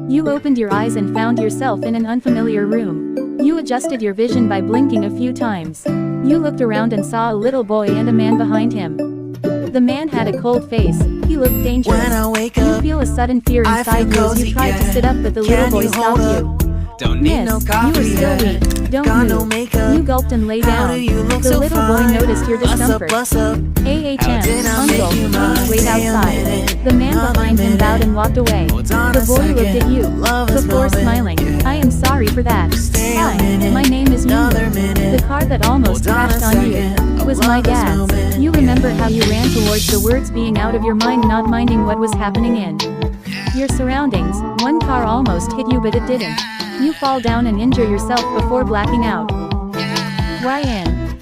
You opened your eyes and found yourself in an unfamiliar room. You adjusted your vision by blinking a few times. You looked around and saw a little boy and a man behind him. The man had a cold face. He looked dangerous. When I wake You up, feel a sudden fear I inside feel you as you cozy, tried to yeah. sit up, but the little Can boy you stopped hold you. Don't need Miss, no you coffee, are still yeah. weak. Don't Got move. no makeup. You gulped and lay How down. do you look The so little boy fine? noticed your What's up, discomfort. what's up? How did I Uncle, make you mine? please wait Stay a outside. minute, The man another behind him minute. bowed and walked away. Hold on The a boy looked second. at you, Love this before moment, smiling. yeah. I am sorry for that. Stay a Hi, minute, my name is another Jungkook. minute. The car that almost Hold on a crashed on you second. was I my love this dad's. moment, You yeah. remember how you ran towards the words being out of your mind, not minding what was happening in your surroundings. One car almost hit you, but it didn't. You fall down and injure yourself before blacking out.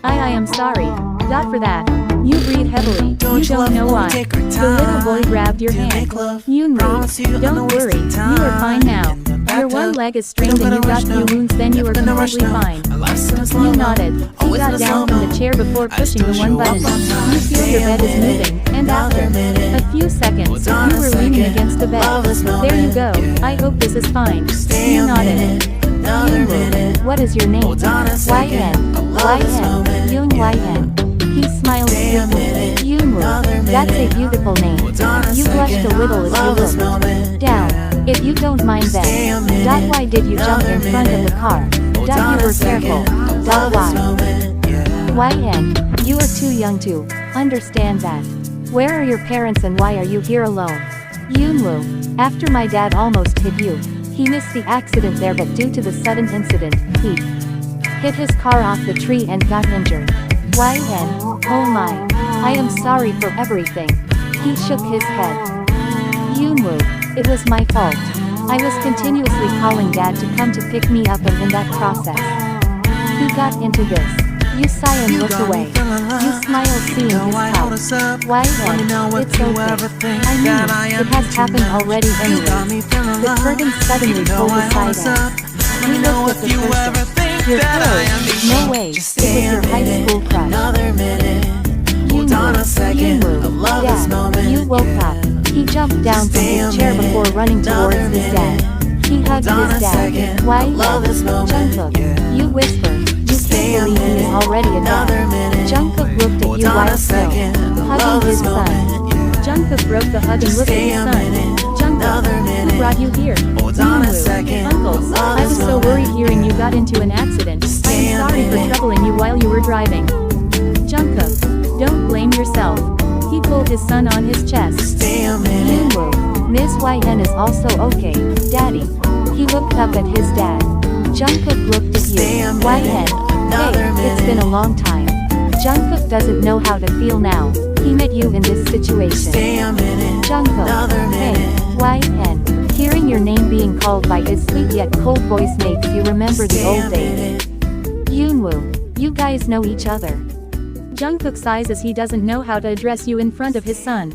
I am sorry. God for that. You breathe heavily. You don't know why. The little boy grabbed your hand. Yoonwoo, don't worry. You are fine now. Your one leg is strained and you got few wounds, then you are completely fine. You nodded. He got down from the chair before pushing the one button. You feel your bed is moving, and after a few seconds, you were leaning against the bed. There you go. I hope this is fine. You nodded. Yoonwoo, what is your name? Yoon YN. He smiled sweetly. Yoonwoo, that's a beautiful name. You blushed a little as you looked down. If you don't mind then. Why did you jump in front of the car? You were careful. Why? YN, you are too young to understand that. Where are your parents and why are you here alone? Yoonwoo, after my dad almost hit you. He missed the accident there, but due to the sudden incident, he hit his car off the tree and got injured. YN, oh my. I am sorry for everything. He shook his head. Yoonwoo, it was my fault. I was continuously calling dad to come to pick me up, and in that process, he got into this. You sigh and look away. You smile seeing his house. YN, it's okay. I mean, it has happened already anyways. The curtain suddenly pulled aside and you looked at the person. You're close. No way, it was your high school crush. Yoonwoo, Dad, you woke up. He jumped down from his chair before running towards his dad. He hugged his dad. Jungkook, you whisper. You can't believe he is already a dad. Jungkook looked at you while still hugging his son. Jungkook broke the hug and looked at his son. Jungkook, who brought you here? Yoonwoo, Uncle, I was so worried hearing you got into an accident. I am sorry for troubling you while you were driving. Jungkook, don't blame yourself. He pulled his son on his chest. Yoonwoo, Ms. YN is also okay, Daddy. He looked up at his dad. Jungkook looked at you. YN, hey, it's been a long time. Jungkook doesn't know how to feel now. He met you in this situation. Jungkook, hey, YN. Hearing your name being called by his sweet yet cold voice makes you remember the old days. Yoonwoo, you guys know each other. Jungkook sighs as he doesn't know how to address you in front of his son.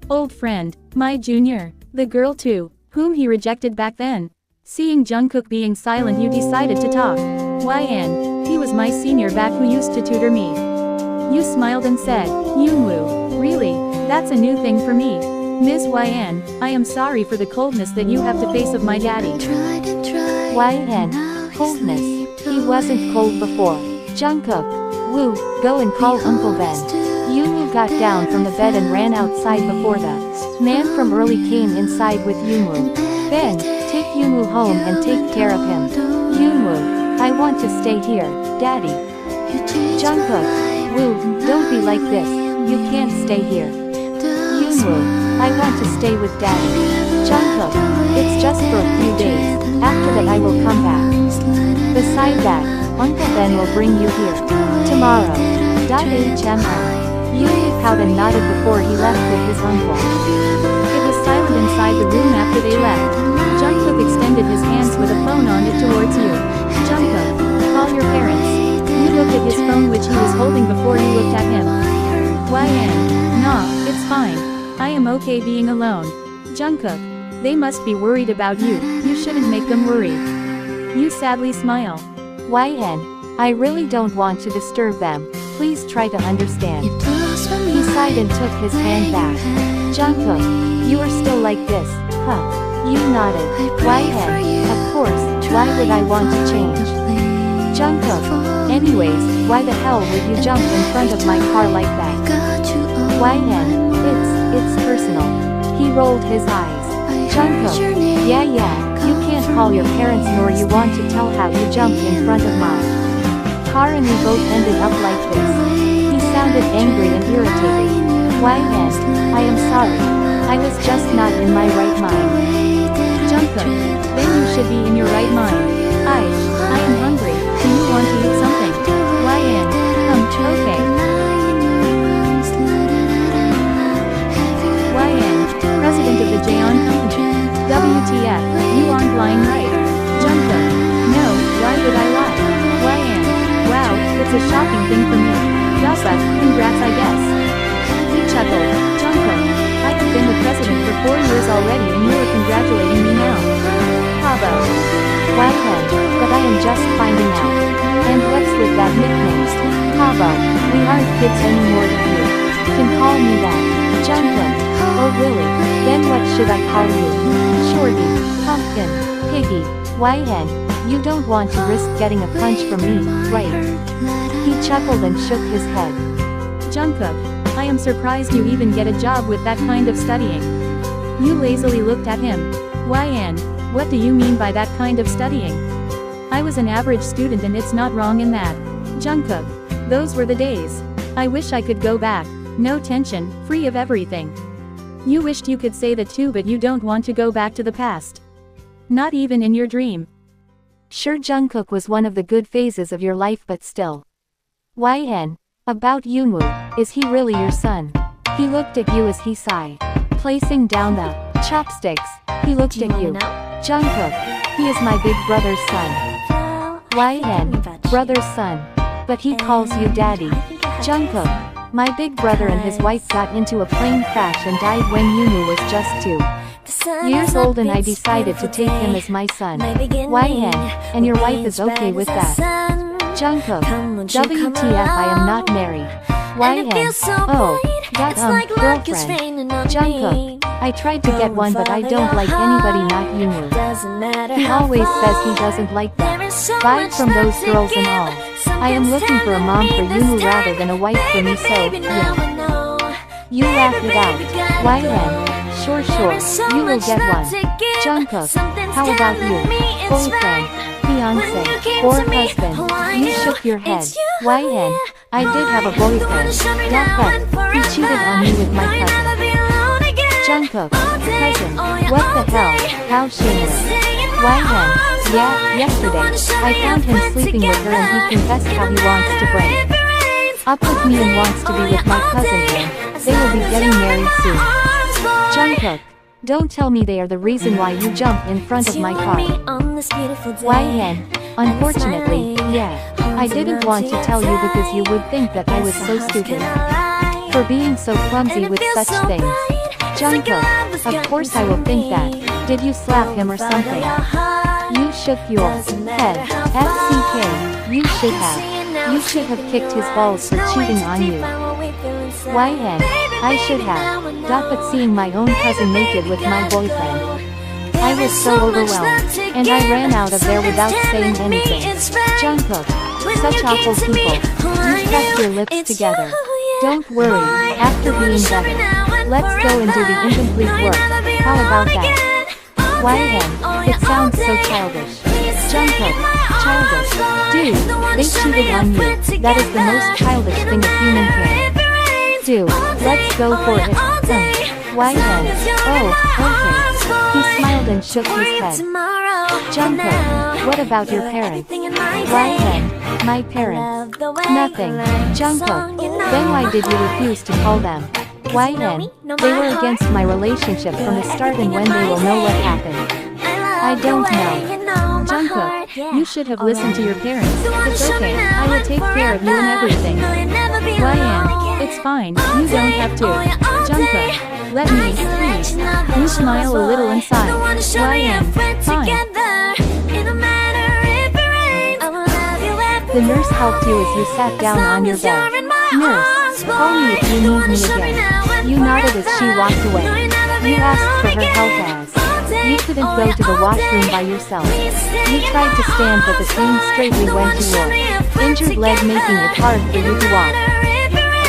Old friend, my junior, the girl too, whom he rejected back then. Seeing Jungkook being silent, you decided to talk. YN, he was my senior back who used to tutor me. You smiled and said, Yoonwoo, really, that's a new thing for me. Ms. YN, I am sorry for the coldness that you have to face of my daddy. YN, coldness, he wasn't cold before. Jungkook, Woo, go and call Uncle Ben. Yoonwoo got down from the bed and ran outside before the man from early came inside with Yoonwoo. Ben, take Yoonwoo home and take care of him. Yoonwoo, I want to stay here, Daddy. Jungkook, Woo, don't be like this, you can't stay here. Yoonwoo, I want to stay with Daddy. Jungkook, it's just for a few days, after that I will come back. Beside that, Uncle Ben will bring you here tomorrow. HMR. Yoonwoo pouted and nodded before he left with his uncle. It was silent inside the room after they left. Jungkook extended his hands with a phone on it towards you. Jungkook, call your parents. You looked at his phone which he was holding before you looked at him. YN, nah, it's fine. I am okay being alone. Jungkook, they must be worried about you, you shouldn't make them worry. You sadly smile. YN, I really don't want to disturb them, please try to understand. He sighed and took his hand back. Jungkook, you are still like this, huh? You nodded. YN. Of course, why would I want to change? Jungkook. Anyways, why the hell would you jump in front of my car like that? YN. It's personal. He rolled his eyes. Jungkook. Yeah, you can't call your parents nor you want to tell how you jumped in front of my car and we both ended up like this. He sounded angry and irritated. YN. I am sorry. I was just not in my right mind. Jungkook, then you should be in your right mind. I am hungry. Do you want to eat something? YN. Okay. YN, president of the Jaeon company. WTF, you aren't lying, right? Jungkook. No, why would I lie? YN. Wow, it's a shocking thing for me. But congrats, I guess. He chuckled. Jungkook, I have been the president for 4 years already and you are congratulating me now. Habo. YN. But I am just finding out. And what's with that nickname? Habo. We aren't kids anymore if you can call me that. Jungkook. Oh really? Then what should I call you? Shorty, Pumpkin, Piggy. YN. You don't want to risk getting a punch from me, right? He chuckled and shook his head. Jungkook, I am surprised you even get a job with that kind of studying. You lazily looked at him. YN, what do you mean by that kind of studying? I was an average student and it's not wrong in that. Jungkook, those were the days. I wish I could go back. No tension, free of everything. You wished you could say that too, but you don't want to go back to the past. Not even in your dream. Sure, Jungkook was one of the good phases of your life, but still. YN. About Yoonwoo, is he really your son? He looked at you as he sighed. Placing down the chopsticks, he looked at you. Jungkook. He is my big brother's son. YN. Brother's son. But he calls you daddy. Jungkook. My big brother and his wife got into a plane crash and died when Yoonwoo was just 2 years old and I decided to take him as my son. YN. And your wife is okay with that? Jungkook. WTF, I am not married. YN. Oh, that girlfriend. Jungkook. I tried to get one but I don't like anybody not Yoonwoo. He always says he doesn't like that vibe from those girls and all. I am looking for a mom for Yoonwoo rather than a wife for me, so yeah. You laughed it out. YN. Sure, you will get one. Jungkook. How about you? Boyfriend, fiance, or husband? You shook your head. YN. I did have a boyfriend. But he cheated on me with my cousin. Jungkook. Cousin. What the hell? How shameless. YN. Yeah, yesterday, I found him sleeping with her and he confessed how he wants to break up with me and wants to be with my cousin and they will be getting married soon. Jungkook. Don't tell me they are the reason why you jumped in front of my car. YN. Unfortunately, yeah. I didn't want to tell you because you would think that I was so stupid for being so clumsy with such things. Jungkook. Of course I will think that. Did you slap him or something? You shook your head. FCK. You should have. You should have kicked his balls for cheating on you. YN. I should have. But seeing my own cousin naked with my boyfriend, I was so overwhelmed, and I ran out of there without saying anything. Jungkook. Such awful people. You pressed your lips together. Don't worry, after being better, let's go and do the incomplete work. How about that? YN. It sounds so childish. Jungkook. Childish. Dude, they cheated on you. That is the most childish thing a human can do. Let's go for it. YN. Oh, okay. He smiled and shook his head. Jungkook. What about your parents? YN. My parents. Nothing. Jungkook. Then why did you refuse to call them? YN. They were against my relationship from the start and when they will know what happened. I don't know. Jungkook, you should have listened to your parents. It's okay, I will take care of you and everything. YN, it's fine, you don't have to. Jungkook, let me, please. You smile a little inside. YN, fine. The nurse helped you as you sat down on your bed. Nurse, call me if you need me again. You nodded as she walked away. You asked for her help as You couldn't go to the washroom by yourself. You tried to stand but the same straightly went to your injured leg, making it hard for you to walk.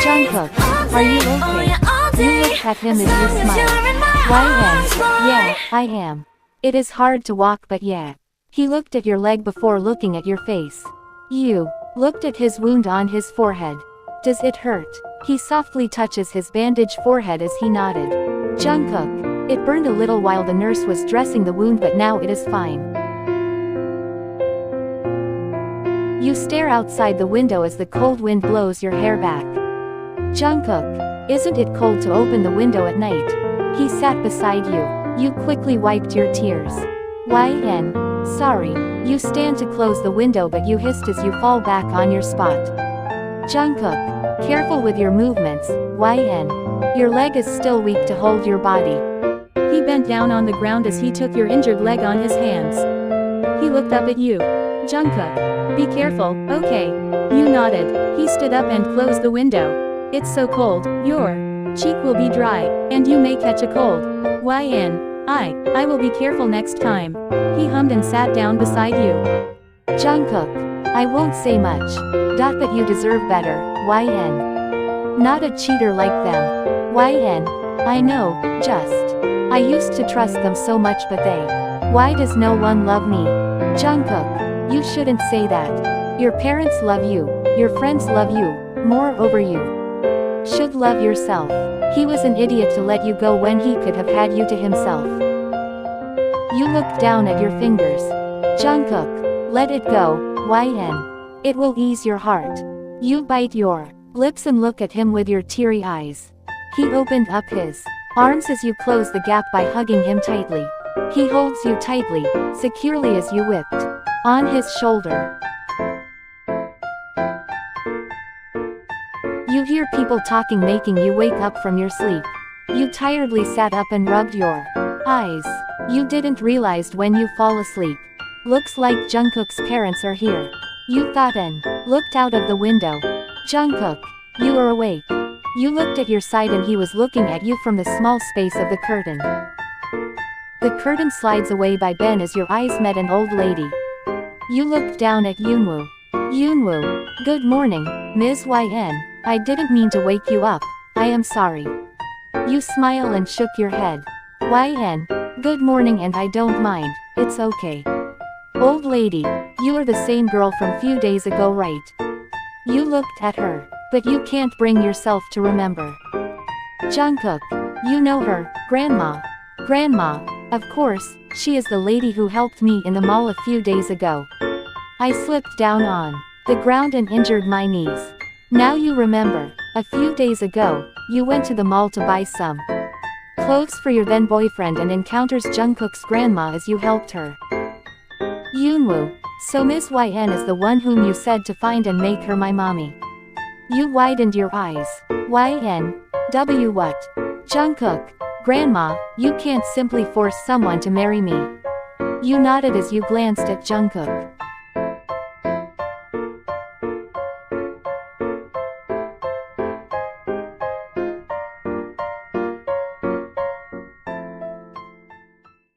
Jungkook, are you okay? You looked at him as you smiled. Yeah, I am. It is hard to walk, but yeah. He looked at your leg before looking at your face. You looked at his wound on his forehead. Does it hurt? He softly touches his bandaged forehead as he nodded. Jungkook, it burned a little while the nurse was dressing the wound, but now it is fine. You stare outside the window as the cold wind blows your hair back. Jungkook, isn't it cold to open the window at night? He sat beside you. You quickly wiped your tears. YN. Sorry. You stand to close the window but you hissed as you fall back on your spot. Jungkook, careful with your movements, YN. Your leg is still weak to hold your body. He bent down on the ground as he took your injured leg on his hands. He looked up at you. Jungkook, be careful, okay? You nodded. He stood up and closed the window. It's so cold, your cheek will be dry, and you may catch a cold. YN. I will be careful next time. He hummed and sat down beside you. Jungkook, I won't say much. But you deserve better, YN. Not a cheater like them. YN. I know, just. I used to trust them so much, but why does no one love me? Jungkook, you shouldn't say that. Your parents love you, your friends love you, moreover you should love yourself. He was an idiot to let you go when he could have had you to himself. You looked down at your fingers. Jungkook, let it go, YN. It will ease your heart. You bite your lips and look at him with your teary eyes. He opened up his arms as you close the gap by hugging him tightly. He holds you tightly, securely as you whipped on his shoulder. You hear people talking, making you wake up from your sleep. You tiredly sat up and rubbed your eyes. You didn't realize when you fall asleep. Looks like Jungkook's parents are here. You thought and looked out of the window. Jungkook, you are awake. You looked at your side and he was looking at you from the small space of the curtain. The curtain slides away by Ben as your eyes met an old lady. You looked down at Yoonwoo. Yoonwoo, good morning, Ms. YN. I didn't mean to wake you up. I am sorry. You smile and shook your head. YN, good morning, and I don't mind, it's okay. Old lady, you are the same girl from few days ago, right? You looked at her, but you can't bring yourself to remember. Jungkook, you know her, Grandma. Grandma, of course, she is the lady who helped me in the mall a few days ago. I slipped down on the ground and injured my knees. Now you remember, a few days ago, you went to the mall to buy some clothes for your then boyfriend and encounters Jungkook's grandma as you helped her. Yoonwoo, so Miss YN is the one whom you said to find and make her my mommy. You widened your eyes. YN, W what? Jungkook, Grandma, you can't simply force someone to marry me. You nodded as you glanced at Jungkook.